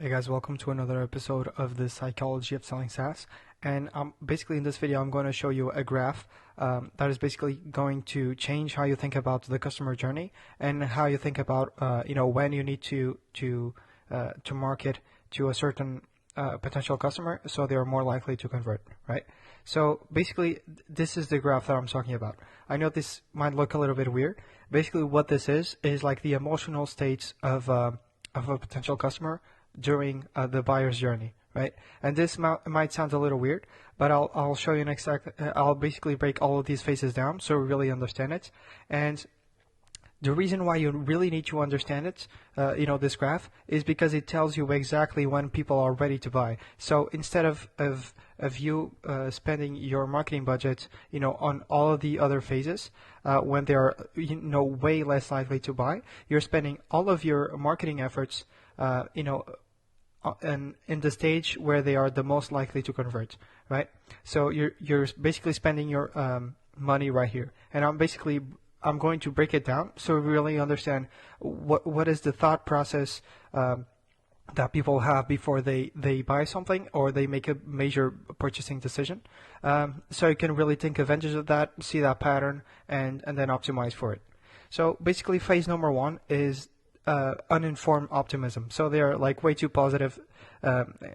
Hey guys, welcome to another episode of the Psychology of Selling SaaS. And basically in this video, I'm going to show you a graph that is basically going to change how you think about the customer journey and how you think about when you need to market to a certain potential customer so they are more likely to convert, right? So basically, this is the graph that I'm talking about. I know this might look a little bit weird. Basically, what this is like the emotional states of a potential customer during the buyer's journey, right? And this might sound a little weird, but I'll show you I'll basically break all of these phases down so we really understand it. And the reason why you really need to understand it, this graph, is because it tells you exactly when people are ready to buy. So instead of you spending your marketing budget, on all of the other phases, when they are, way less likely to buy, you're spending all of your marketing efforts, and in the stage where they are the most likely to convert, right? So you're basically spending your money right here, and I'm going to break it down so we really understand what is the thought process that people have before they buy something or they make a major purchasing decision. So you can really take advantage of that, see that pattern, and then optimize for it. So basically, phase number one is uninformed optimism. So they're like way too positive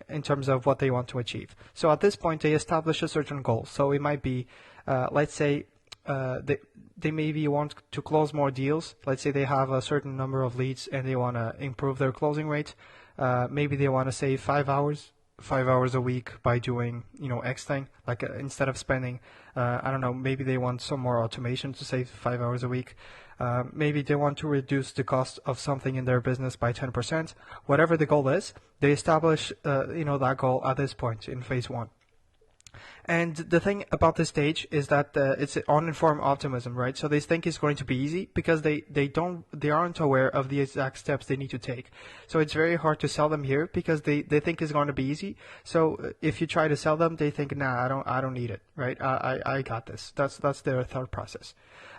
in terms of what they want to achieve. So at this point, they establish a certain goal. So it might be, let's say, they maybe want to close more deals. Let's say they have a certain number of leads and they want to improve their closing rate. Maybe they want to save 5 hours a week by doing X thing. Like instead of spending, I don't know, maybe they want some more automation to save 5 hours a week. Maybe they want to reduce the cost of something in their business by 10%. Whatever the goal is, they establish that goal at this point in phase one. And the thing about this stage is that it's uninformed optimism, right? So they think it's going to be easy because they aren't aware of the exact steps they need to take. So it's very hard to sell them here because they think it's going to be easy. So if you try to sell them, they think, nah, I don't need it, right? I got this. That's their thought process.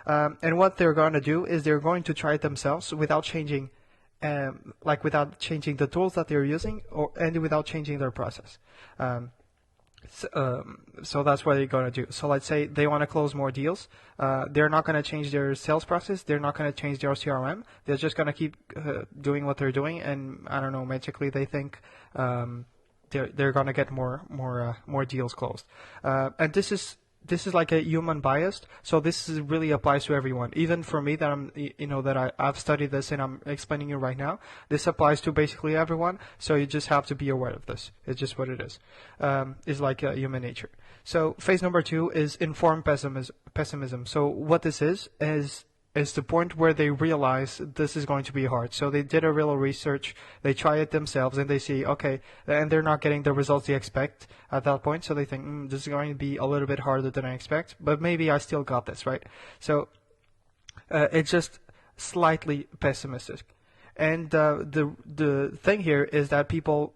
And what they're going to do is they're going to try it themselves without changing, without changing the tools that they're using and without changing their process. So that's what they're going to do. So let's say they want to close more deals. They're not going to change their sales process. They're not going to change their CRM. They're just going to keep doing what they're doing. And I don't know, magically they think they're going to get more deals closed. And this is like a human bias. So this really applies to everyone. Even for me that I've studied this and I'm explaining it right now, this applies to basically everyone. So you just have to be aware of this. It's just what it is. It's like human nature. So phase number two is informed pessimism. So what this is the point where they realize this is going to be hard. So they did a real research, they try it themselves, and they see, okay, and they're not getting the results they expect at that point. So they think, this is going to be a little bit harder than I expect, but maybe I still got this, right? So it's just slightly pessimistic. And the thing here is that people,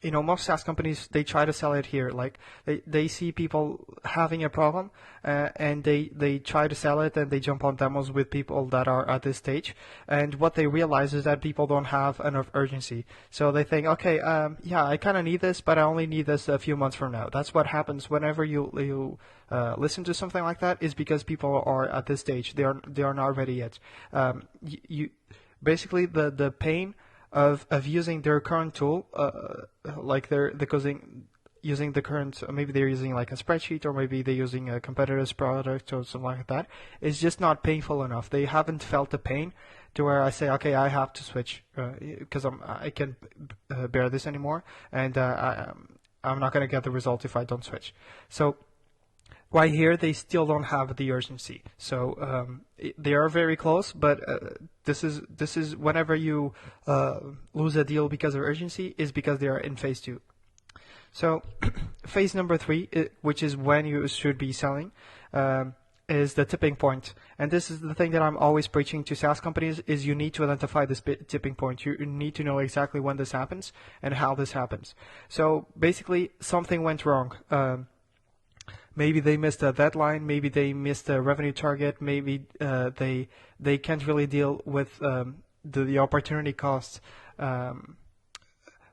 most SaaS companies, they try to sell it here. Like they see people having a problem and they try to sell it and they jump on demos with people that are at this stage. And what they realize is that people don't have enough urgency. So they think, okay, I kind of need this, but I only need this a few months from now. That's what happens whenever you listen to something like that, is because people are at this stage. They are not ready yet. Basically, the pain of using their current tool, using the current, maybe they're using like a spreadsheet or maybe they're using a competitor's product or something like that, is just not painful enough. They haven't felt the pain to where I say, okay, I have to switch because I can't bear this anymore, and I'm not going to get the result if I don't switch. So right here, they still don't have the urgency. So they are very close, but this is whenever you lose a deal because of urgency, is because they are in phase two. So phase number three, which is when you should be selling, is the tipping point. And this is the thing that I'm always preaching to SaaS companies, is you need to identify this tipping point. You need to know exactly when this happens and how this happens. So basically, something went wrong. Maybe they missed a deadline. Maybe they missed a revenue target. Maybe they can't really deal with the opportunity cost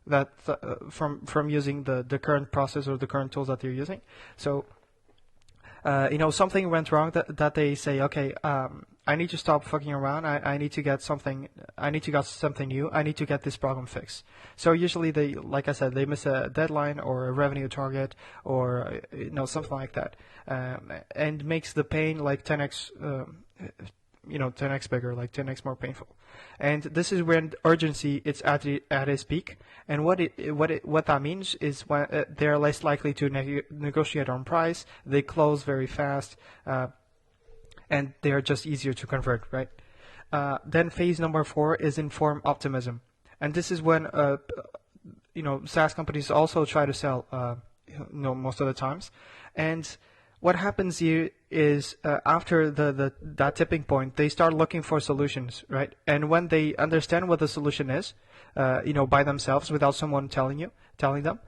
that from using the current process or the current tools that they're using. So something went wrong that they say, okay, I need to stop fucking around. I need to get something. I need to get something new. I need to get this problem fixed. So usually they, like I said, they miss a deadline or a revenue target or something like that, and makes the pain like 10x. 10x bigger, like 10x more painful. And this is when urgency is at its peak. And what that means is when they're less likely to negotiate on price. They close very fast, and they are just easier to convert, right? Then phase number 4 is informed optimism, and this is when SaaS companies also try to sell, most of the times, and what happens here is after that tipping point, they start looking for solutions, right? And when they understand what the solution is, by themselves without someone telling them,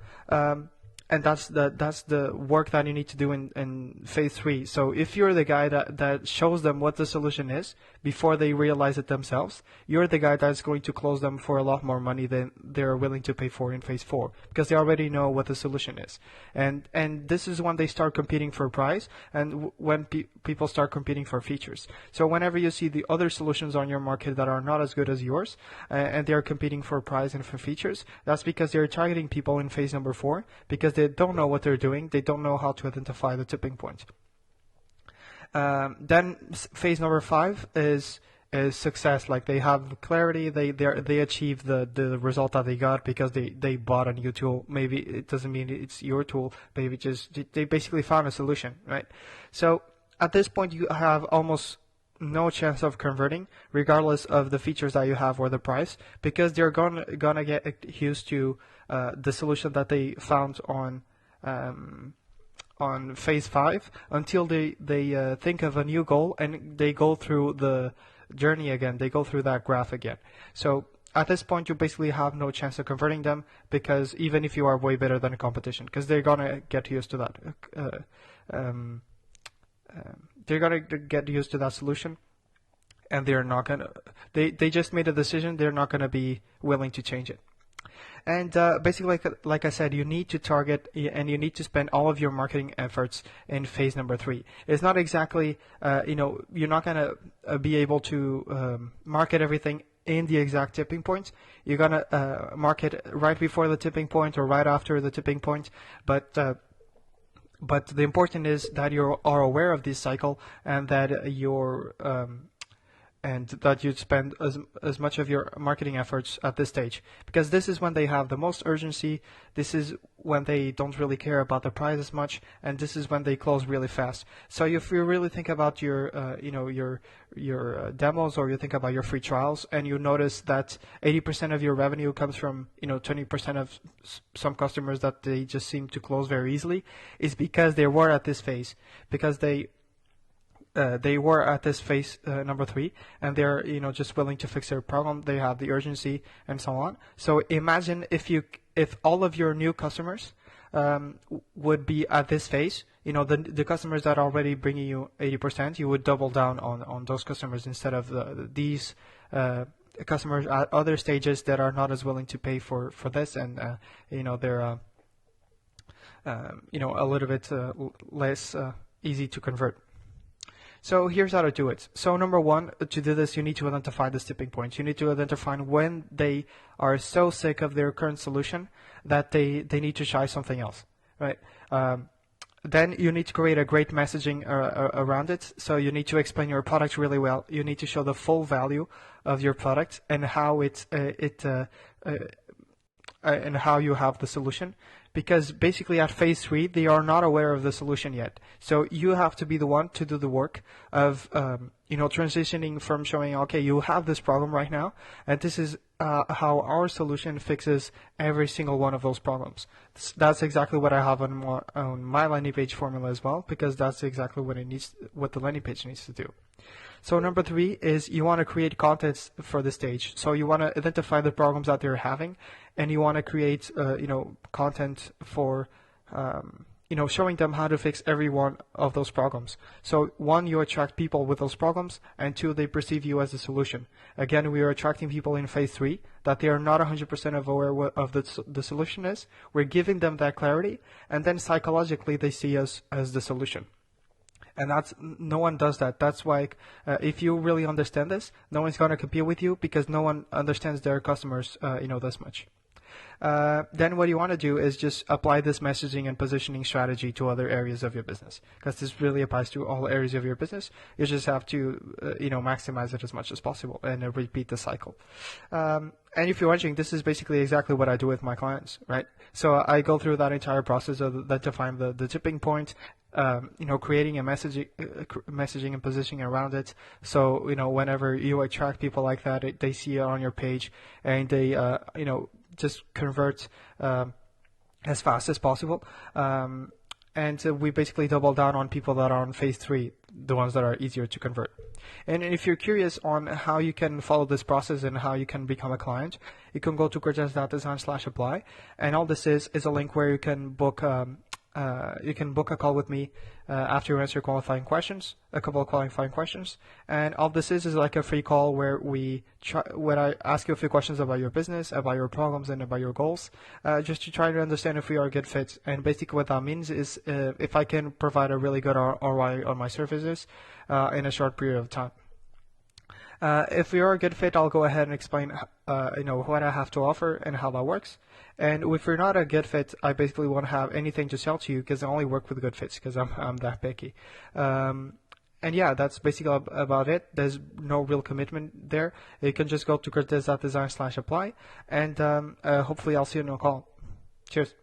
and that's the work that you need to do in phase 3. So if you're the guy that shows them what the solution is before they realize it themselves, you're the guy that's going to close them for a lot more money than they're willing to pay for in phase 4, because they already know what the solution is. And this is when they start competing for price, and when people start competing for features. So whenever you see the other solutions on your market that are not as good as yours, and they're competing for price and for features, that's because they're targeting people in phase number 4, because they don't know what they're doing. They don't know how to identify the tipping point. Then phase number 5 is success. Like they have clarity. They achieve the result that they got because they bought a new tool. Maybe it doesn't mean it's your tool. Maybe they basically found a solution, right? So at this point, you have almost no chance of converting, regardless of the features that you have or the price, because they're gonna get used to the solution that they found on phase 5 until they think of a new goal and they go through the journey again. They go through that graph again. So at this point, you basically have no chance of converting them, because even if you are way better than the competition, because they're gonna get used to that. They're gonna get used to that solution, and they're not gonna. They just made a decision. They're not gonna be willing to change it. And basically, like I said, you need to target and you need to spend all of your marketing efforts in phase number 3. It's not exactly, you're not gonna be able to market everything in the exact tipping point. You're gonna market right before the tipping point or right after the tipping point, but the important is that you are aware of this cycle, and that you spend as much of your marketing efforts at this stage, because this is when they have the most urgency. This is when they don't really care about the price as much, and this is when they close really fast. So if you really think about your demos, or you think about your free trials, and you notice that 80% of your revenue comes from 20% of some customers that they just seem to close very easily, is because they were at this phase, because they were at this phase number 3, and they're just willing to fix their problem. They have the urgency and so on. So imagine if all of your new customers would be at this phase. The customers that are already bringing you 80%, you would double down on those customers instead of these customers at other stages that are not as willing to pay for this, and they're a little bit less easy to convert. So here's how to do it. So number 1, to do this, you need to identify the tipping points. You need to identify when they are so sick of their current solution that they need to try something else, right? Then you need to create a great messaging around it. So you need to explain your product really well. You need to show the full value of your product and how and how you have the solution. Because basically at phase 3, they are not aware of the solution yet. So you have to be the one to do the work of, transitioning from showing, okay, you have this problem right now, and this is how our solution fixes every single one of those problems. That's exactly what I have on my landing page formula as well, because that's exactly what the landing page needs to do. So number 3 is you want to create content for the stage. So you want to identify the problems that they're having, and you want to create, content for, showing them how to fix every one of those problems. So one, you attract people with those problems, and two, they perceive you as a solution. Again, we are attracting people in phase 3 that they are not 100% aware of the solution is. We're giving them that clarity, and then psychologically they see us as the solution. And no one does that. That's why if you really understand this, no one's going to compete with you because no one understands their customers, this much. Then what you want to do is just apply this messaging and positioning strategy to other areas of your business, because this really applies to all areas of your business. You just have to, maximize it as much as possible and repeat the cycle. And if you're wondering, this is basically exactly what I do with my clients, right? So I go through that entire process of that to find the tipping point, creating a messaging and positioning around it. So, whenever you attract people like that, they see it on your page and they, just convert as fast as possible. And we basically double down on people that are on phase 3, the ones that are easier to convert. And if you're curious on how you can follow this process and how you can become a client, you can go to cortez.design/apply. And all this is a link where you can book a call with me after you answer a couple of qualifying questions. And all this is like a free call where I ask you a few questions about your business, about your problems, and about your goals, just to try to understand if we are a good fit. And basically what that means is if I can provide a really good ROI on my services in a short period of time. If we are a good fit, I'll go ahead and explain, what I have to offer and how that works. And if we're not a good fit, I basically won't have anything to sell to you because I only work with good fits because I'm that picky. And yeah, that's basically about it. There's no real commitment there. You can just go to cortez.design/apply, and hopefully I'll see you on a call. Cheers.